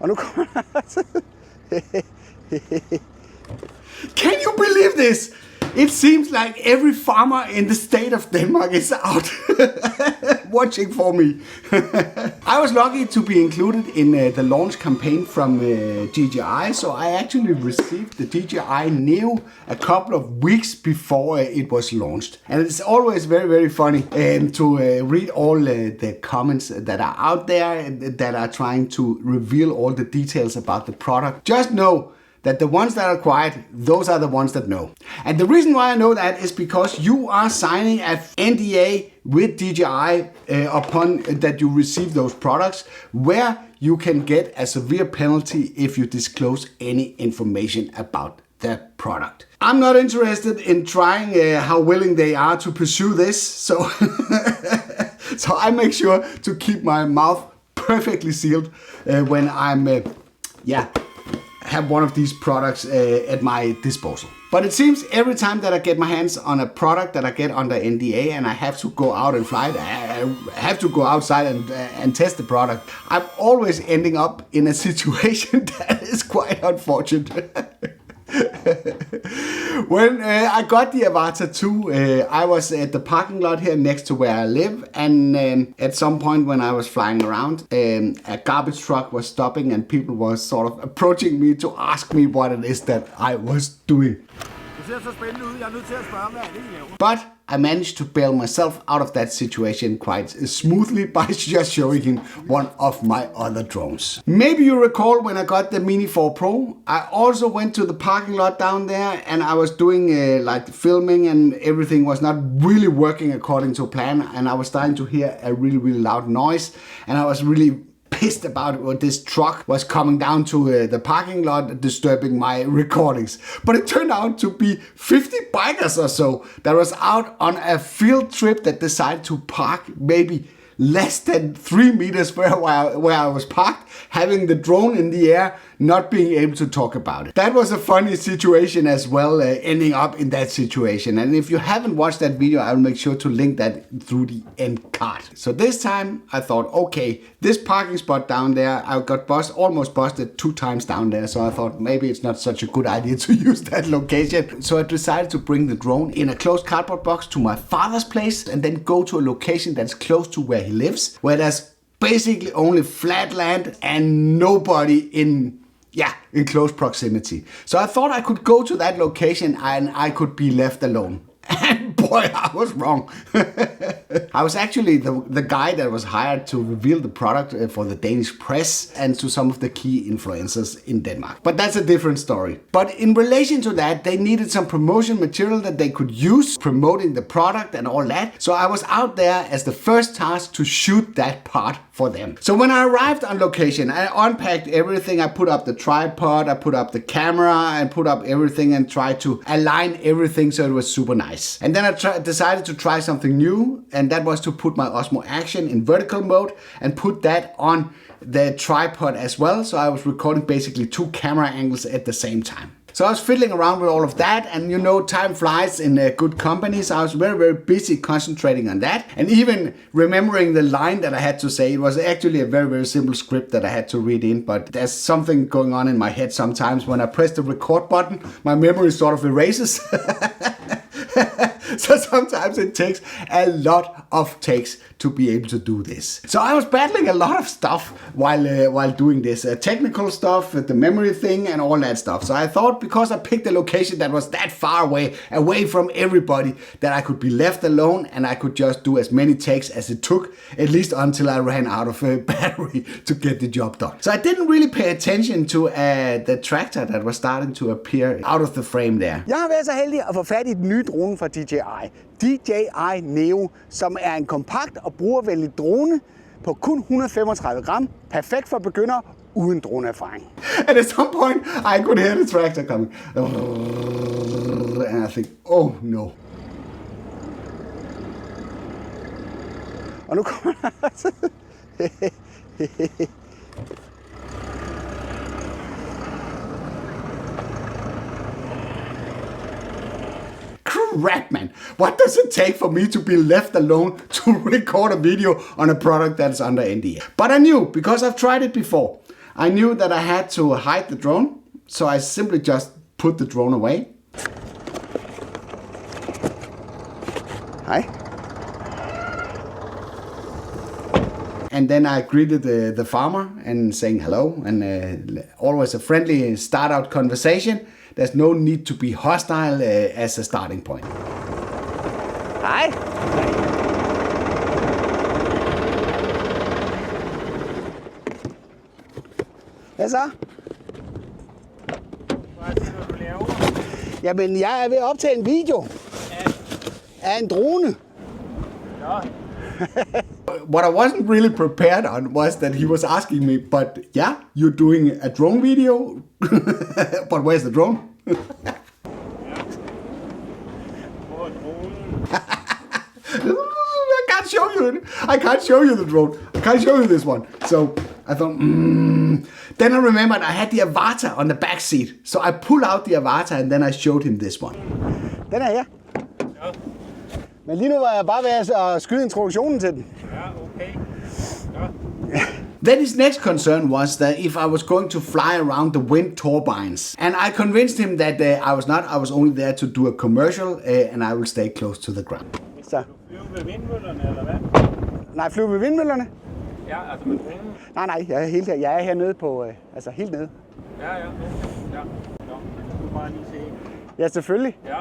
Og nu kommer Can you believe this? It seems like every farmer in the state of Denmark is out watching for me. I was lucky to be included in the launch campaign from DJI, so I actually received the DJI NEO a couple of weeks before it was launched. And it's always very, very funny to read all the comments that are out there that are trying to reveal all the details about the product. Just know that the ones that are quiet, those are the ones that know. And the reason why I know that is because you are signing an NDA with DJI upon that you receive those products, where you can get a severe penalty if you disclose any information about the product. I'm not interested in trying how willing they are to pursue this, so so I make sure to keep my mouth perfectly sealed when I'm have one of these products at my disposal. But it seems every time that I get my hands on a product that I get under NDA and I have to go out and fly it, I have to go outside and test the product, I'm always ending up in a situation that is quite unfortunate. When I got the Avatar 2, I was at the parking lot here next to where I live, and at some point when I was flying around, a garbage truck was stopping and people were sort of approaching me to ask me what it is that I was doing. But I managed to bail myself out of that situation quite smoothly by just showing him one of my other drones. Maybe you recall when I got the Mini 4 Pro, I also went to the parking lot down there and I was doing like filming, and everything was not really working according to plan, and I was starting to hear a really, really loud noise, and I was really pissed about what this truck was coming down to the parking lot, disturbing my recordings. But it turned out to be 50 bikers or so that was out on a field trip that decided to park maybe less than 3 meters where I was parked, having the drone in the air, not being able to talk about it. That was a funny situation as well, ending up in that situation. And if you haven't watched that video, I'll make sure to link that through the end card. So this time I thought, okay, this parking spot down there, I got almost busted 2 times down there. So I thought maybe it's not such a good idea to use that location. So I decided to bring the drone in a closed cardboard box to my father's place and then go to a location that's close to where he lives, where there's basically only flat land and nobody in close proximity. So I thought I could go to that location and I could be left alone. And boy, I was wrong. I was actually the guy that was hired to reveal the product for the Danish press and to some of the key influencers in Denmark. But that's a different story. But in relation to that, they needed some promotion material that they could use promoting the product and all that. So I was out there as the first task to shoot that part for them. So when I arrived on location, I unpacked everything. I put up the tripod, I put up the camera, and put up everything and tried to align everything so it was super nice. And then I decided to try something new, and that was to put my Osmo Action in vertical mode and put that on the tripod as well. So I was recording basically 2 camera angles at the same time. So I was fiddling around with all of that, and you know, time flies in good company, so I was very, very busy concentrating on that. And even remembering the line that I had to say. It was actually a very, very simple script that I had to read in, but there's something going on in my head sometimes. When I press the record button, my memory sort of erases. So sometimes it takes a lot of takes to be able to do this. So I was battling a lot of stuff while doing this. Technical stuff, the memory thing and all that stuff. So I thought, because I picked a location that was that far away from everybody, that I could be left alone and I could just do as many takes as it took, at least until I ran out of battery to get the job done. So I didn't really pay attention to the tractor that was starting to appear out of the frame there. Jeg har været så heldig at få fat i den nye drone fra DJI. DJI NEO, som er en kompakt og brugervenlig drone på kun 135 gram. Perfekt for begyndere uden droneerfaring. And at some point I could hear the tractor coming. And I think, oh no. Og nu kommer crap, man. What does it take for me to be left alone to record a video on a product that's under NDA? But I knew, because I've tried it before, I knew that I had to hide the drone, so I simply just put the drone away. Hi. And then I greeted the farmer and saying hello, and always a friendly start-out conversation. There's no need to be hostile as a starting point. Hej. Hvad så? Hvad er det, du laver? Jamen, jeg er ved at optage en video af en drone. Ja. What I wasn't really prepared on was that he was asking me, but yeah, you're doing a drone video, but where's the drone? I can't show you the drone. I can't show you this one. So I thought, Then I remembered I had the avatar on the back seat. So I pulled out the avatar and then I showed him this one. Den er her. Ja. Men lige nu var jeg bare ved at skyde introduktionen til den. Ja, okay. Ja. Then his next concern was that if I was going to fly around the wind turbines. And I convinced him that I was not. I was only there to do a commercial and I will stay close to the ground. Så. Flyve ved vindmøllerne, eller hvad? Nej, flyve ved vindmøllerne? Ja, altså med dronen? Nej, jeg er hernede på, altså helt nede. Ja, okay. Ja. Nå, du kan bare lige se. Ja, selvfølgelig. Ja.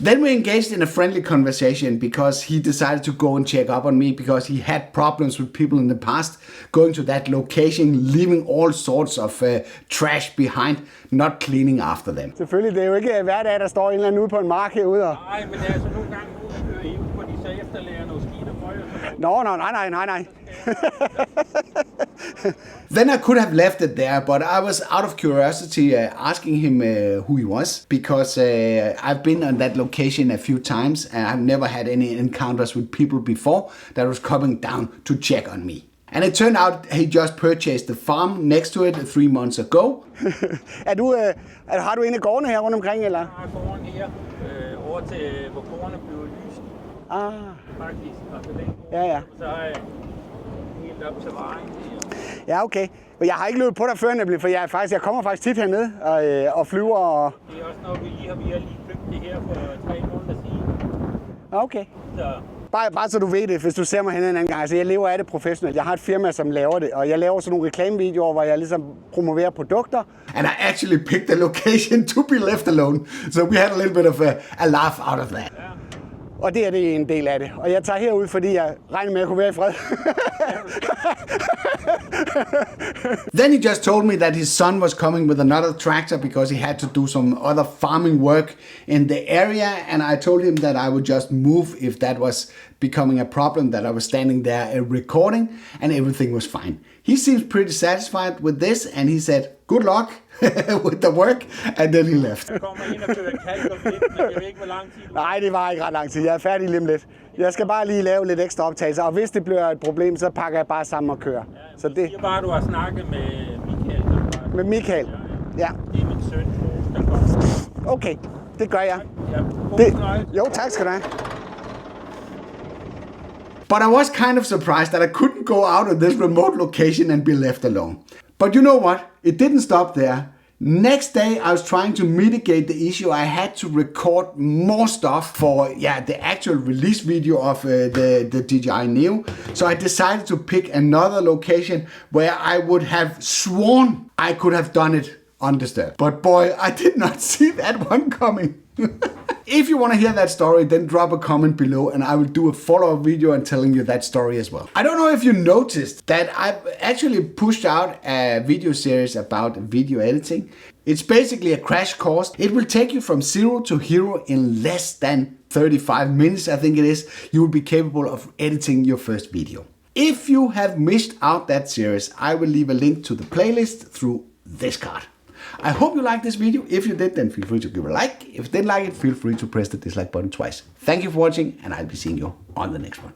Then we engaged in a friendly conversation because he decided to go and check up on me because he had problems with people in the past going to that location, leaving all sorts of trash behind, not cleaning after them. Selvfølgelig, det er jo ikke hver dag, der står en eller anden ude på en mark herude. Nej, men det er altså nogle gange ud at køre ind, fordi så efterlærer noget skidt og møg. Nej. Then I could have left it there, but I was out of curiosity asking him who he was because I've been on that location a few times and I've never had any encounters with people before that was coming down to check on me. And it turned out he just purchased the farm next to it 3 months ago. Har du en af gårdene her rundt omkring, eller? Jeg har gården her, over til hvor gårdene blev lyst. Faktisk, altså den gård. Ja. Så har jeg helt op til vejen her. Ja, okay. Men jeg har ikke løbet på dig før, nemlig, for jeg kommer faktisk tit hernede og flyver. Og... Det er også noget, vi har lige købt det her for 3 måneder siden. Okay. Så... Bare så du ved det, hvis du ser mig henne en anden gang. Altså, jeg lever af det professionelt. Jeg har et firma, som laver det, og jeg laver sådan nogle reklamevideoer, hvor jeg ligesom promoverer produkter. And I actually picked the location to be left alone. So we had a little bit of a laugh out of that. Ja. Og det er det en del af det. Og jeg tager herud, fordi jeg regner med at kunne være i fred. Then he just told me that his son was coming with another tractor because he had to do some other farming work in the area. And I told him that I would just move if that was becoming a problem, that I was standing there recording and everything was fine. He seems pretty satisfied with this and he said, good luck with the work, and then he left. Jeg kommer ind og kører kalk om lidt, men jeg ved ikke, hvor lang tid. Nej, det var ikke ret lang tid. Jeg er færdig lige om lidt. Jeg skal bare lige lave lidt ekstra optagelser, og hvis det bliver et problem, så pakker jeg bare sammen og kører. Ja, så det siger bare, du har snakket med Michael. Med Michael? Ja. Det er min søn, der kommer. Okay, det gør jeg. Ja, jo, tak skal du have. But I was kind of surprised that I couldn't go out of this remote location and be left alone. But you know what? It didn't stop there. Next day, I was trying to mitigate the issue. I had to record more stuff for the actual release video of the DJI NEO. So I decided to pick another location where I would have sworn I could have done it undisturbed. But boy, I did not see that one coming. If you want to hear that story, then drop a comment below and I will do a follow-up video and telling you that story as well. I don't know if you noticed that I've actually pushed out a video series about video editing. It's basically a crash course. It will take you from 0 to hero in less than 35 minutes, I think it is. You will be capable of editing your first video. If you have missed out that series, I will leave a link to the playlist through this card. I hope you liked this video. If you did, then feel free to give it a like. If you didn't like it, feel free to press the dislike button twice. Thank you for watching, and I'll be seeing you on the next one.